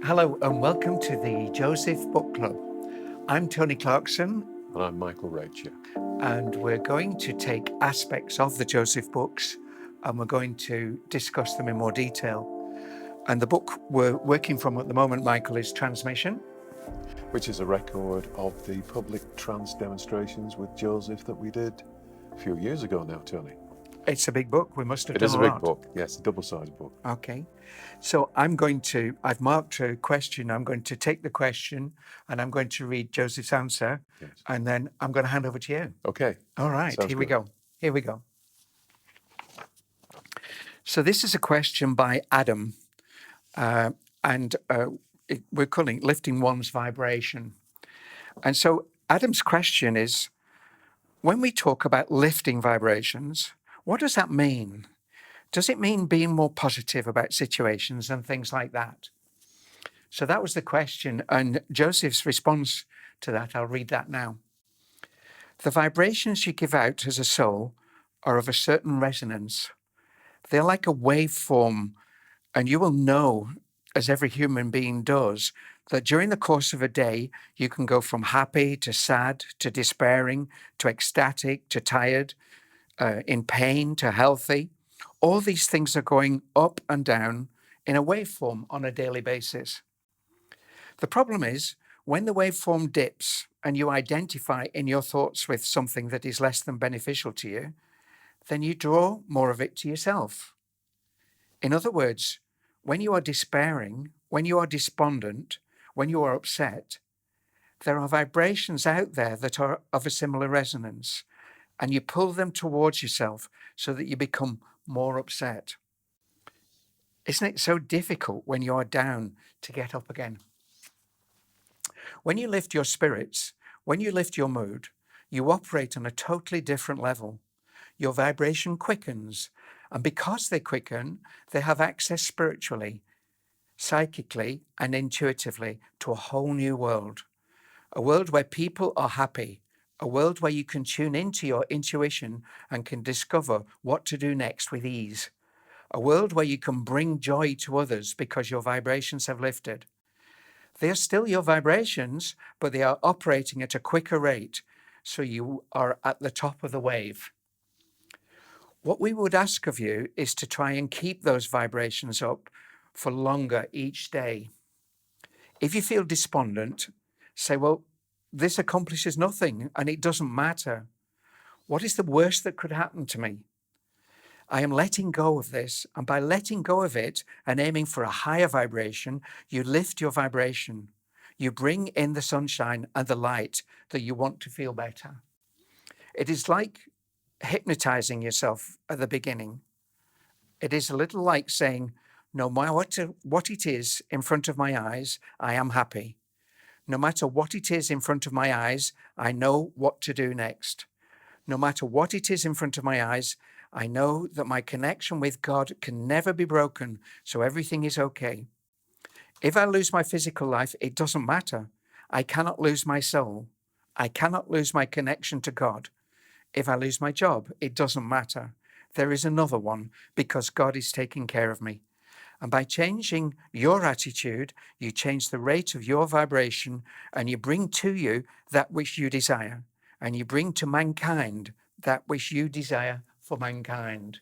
Hello and welcome to the Joseph Book Club. I'm Tony Clarkson And I'm Michael Reccia. and we're going to take aspects of the Joseph books and we're going to discuss them in more detail. And the book we're working from at the moment, Michael, is Trance Mission, which is a record of the public trance demonstrations with Joseph that we did a few years ago now, Tony. It's a big book. We must have It done is a a big lot. book, yes, a double-sized book. Okay. So I've marked a question. I'm going to take the question and I'm going to read Joseph's answer. Yes. And then I'm going to hand over to you. Okay. All right. Sounds Here we good. go. Here we go. So this is a question by Adam. We're calling it lifting one's vibration. And so Adam's question is, when we talk about lifting vibrations, what does that mean? Does it mean being more positive about situations and things like that? So that was the question. And Joseph's response to that, I'll read that now. The vibrations you give out as a soul are of a certain resonance. They're like a waveform, and you will know, as every human being does, that during the course of a day, you can go from happy to sad to despairing to ecstatic to tired, in pain to healthy. All these things are going up and down in a waveform on a daily basis. The problem is when the waveform dips and you identify in your thoughts with something that is less than beneficial to you, then you draw more of it to yourself. In other words, when you are despairing, when you are despondent, when you are upset, there are vibrations out there that are of a similar resonance, and you pull them towards yourself so that you become more upset. Isn't it so difficult when you are down to get up again? When you lift your spirits, when you lift your mood, you operate on a totally different level. Your vibration quickens, and because they quicken, they have access spiritually, psychically, and intuitively to a whole new world. A world where people are happy, a world where you can tune into your intuition and can discover what to do next with ease. A world where you can bring joy to others because your vibrations have lifted. They are still your vibrations, but they are operating at a quicker rate, so you are at the top of the wave. What we would ask of you is to try and keep those vibrations up for longer each day. If you feel despondent, say, well, this accomplishes nothing and it doesn't matter. What is the worst that could happen to me? I am letting go of this, and by letting go of it and aiming for a higher vibration, you lift your vibration. You bring in the sunshine and the light that you want to feel better. It is like hypnotizing yourself at the beginning. It is a little like saying, no matter what it is in front of my eyes, I am happy. No matter what it is in front of my eyes, I know what to do next. No matter what it is in front of my eyes, I know that my connection with God can never be broken, so everything is okay. If I lose my physical life, it doesn't matter. I cannot lose my soul. I cannot lose my connection to God. If I lose my job, it doesn't matter. There is another one because God is taking care of me. And by changing your attitude, you change the rate of your vibration and you bring to you that which you desire. And you bring to mankind that which you desire for mankind.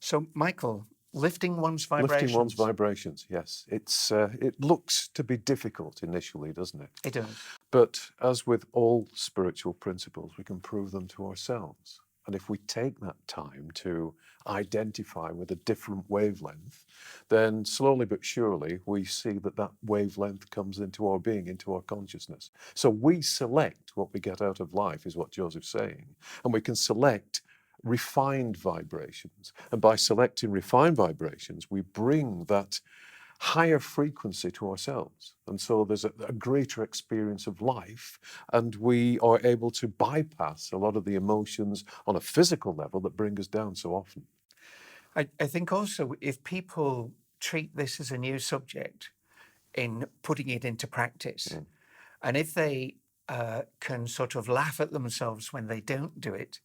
So, Michael, lifting one's vibrations. Lifting one's vibrations, yes. It looks to be difficult initially, doesn't it? It does. But as with all spiritual principles, we can prove them to ourselves. And if we take that time to identify with a different wavelength, then slowly but surely we see that that wavelength comes into our being, into our consciousness. So we select what we get out of life, is what Joseph's saying. And we can select refined vibrations. And by selecting refined vibrations, we bring that higher frequency to ourselves. And so there's a greater experience of life, and we are able to bypass a lot of the emotions on a physical level that bring us down so often. I think also if people treat this as a new subject in putting it into practice, and if they can sort of laugh at themselves when they don't do it,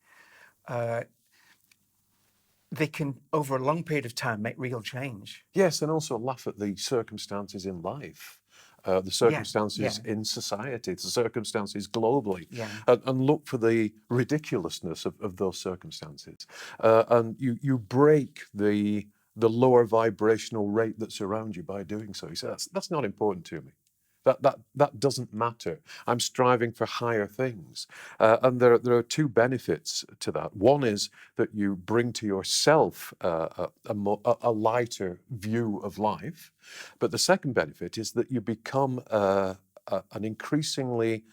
they can, over a long period of time, make real change. Yes, and also laugh at the circumstances in life, the Yeah, circumstances yeah, in society, the circumstances globally, yeah. and look for the ridiculousness of those circumstances. And you break the lower vibrational rate that's around you by doing so. You say, that's not important to me. That doesn't matter. I'm striving for higher things. And there are two benefits to that. One is that you bring to yourself a lighter view of life. But the second benefit is that you become an increasingly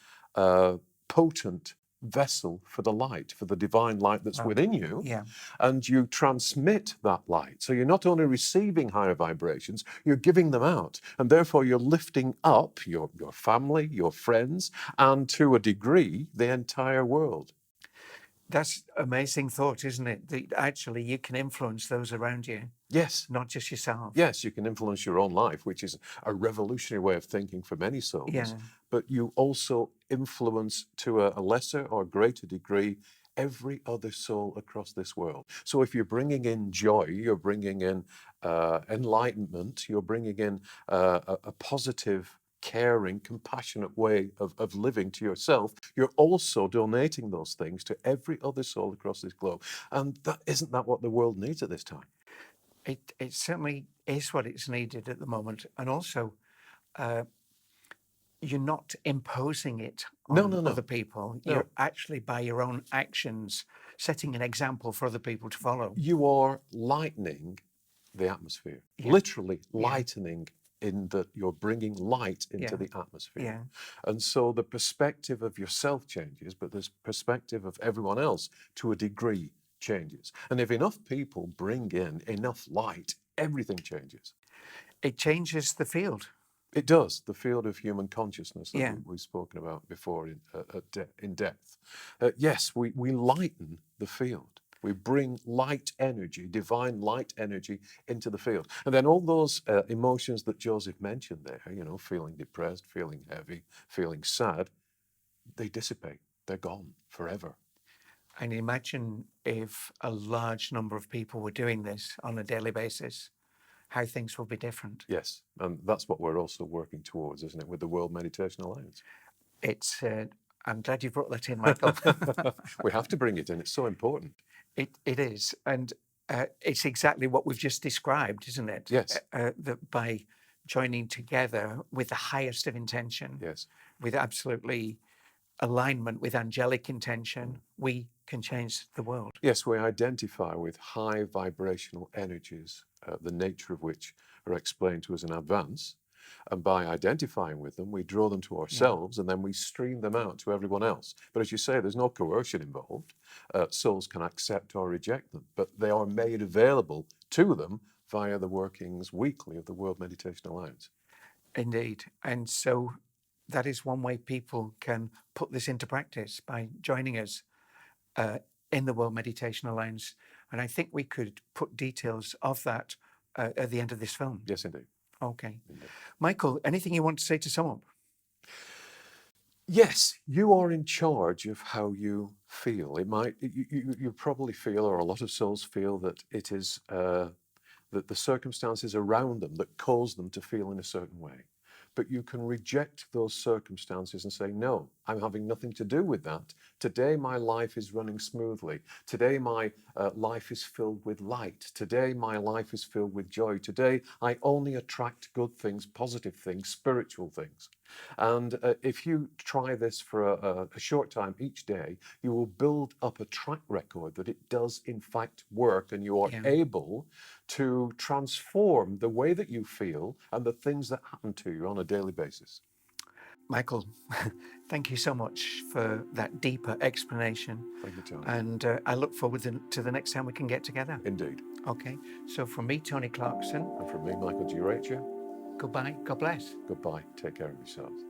potent vessel for the light, for the divine light that's Well, within you, yeah. and you transmit that light. So you're not only receiving higher vibrations, you're giving them out, and therefore you're lifting up your family, your friends, and to a degree, the entire world. That's amazing thought, isn't it? That actually you can influence those around you, Yes. not just yourself. Yes, you can influence your own life, which is a revolutionary way of thinking for many souls. Yeah. But you also influence to a lesser or greater degree every other soul across this world. So if you're bringing in joy, you're bringing in enlightenment, you're bringing in a positive, caring, compassionate way of living to yourself, you're also donating those things to every other soul across this globe. And isn't that what the world needs at this time? It certainly is what it's needed at the moment. And also, you're not imposing it No, on no, other no. people. No. You're actually, by your own actions, setting an example for other people to follow. You are lightening the atmosphere, Yeah. literally Yeah. lightening, in that you're bringing light into Yeah. the atmosphere. Yeah. And so the perspective of yourself changes, but the perspective of everyone else to a degree changes. And if enough people bring in enough light, everything changes. It changes the field. It does, the field of human consciousness that Yeah. we've spoken about before in depth. Yes, we lighten the field. We bring light energy, divine light energy, into the field. And then all those emotions that Joseph mentioned there, feeling depressed, feeling heavy, feeling sad, they dissipate. They're gone forever. And imagine if a large number of people were doing this on a daily basis, how things will be different. Yes, and that's what we're also working towards, isn't it, with the World Meditation Alliance? It's. I'm glad you brought that in, Michael. We have to bring it in. It's so important. It is, and it's exactly what we've just described, isn't it? Yes. That by joining together with the highest of intention, Yes. with absolutely alignment with angelic intention, we can change the world. Yes, we identify with high vibrational energies, the nature of which are explained to us in advance. And by identifying with them, we draw them to ourselves, and then we stream them out to everyone else. But as you say, there's no coercion involved. Souls can accept or reject them, but they are made available to them via the workings weekly of the World Meditation Alliance. Indeed. And so that is one way people can put this into practice, by joining us in the World Meditation Alliance. And I think we could put details of that at the end of this film. Yes, indeed. Okay. Indeed. Michael, anything you want to say to sum up? Yes, you are in charge of how you feel. You probably feel, or a lot of souls feel, that it is that the circumstances around them that cause them to feel in a certain way. But you can reject those circumstances and say, no, I'm having nothing to do with that. Today, my life is running smoothly. Today, my life is filled with light. Today, my life is filled with joy. Today, I only attract good things, positive things, spiritual things. And if you try this for a short time each day, you will build up a track record that it does in fact work, and you are able to transform the way that you feel and the things that happen to you on a daily basis. Michael, thank you so much for that deeper explanation. Thank you, Tony. And I look forward to the next time we can get together. Indeed. Okay. So from me, Tony Clarkson. And from me, Michael G. Reccia. Goodbye. God bless. Goodbye. Take care of yourselves.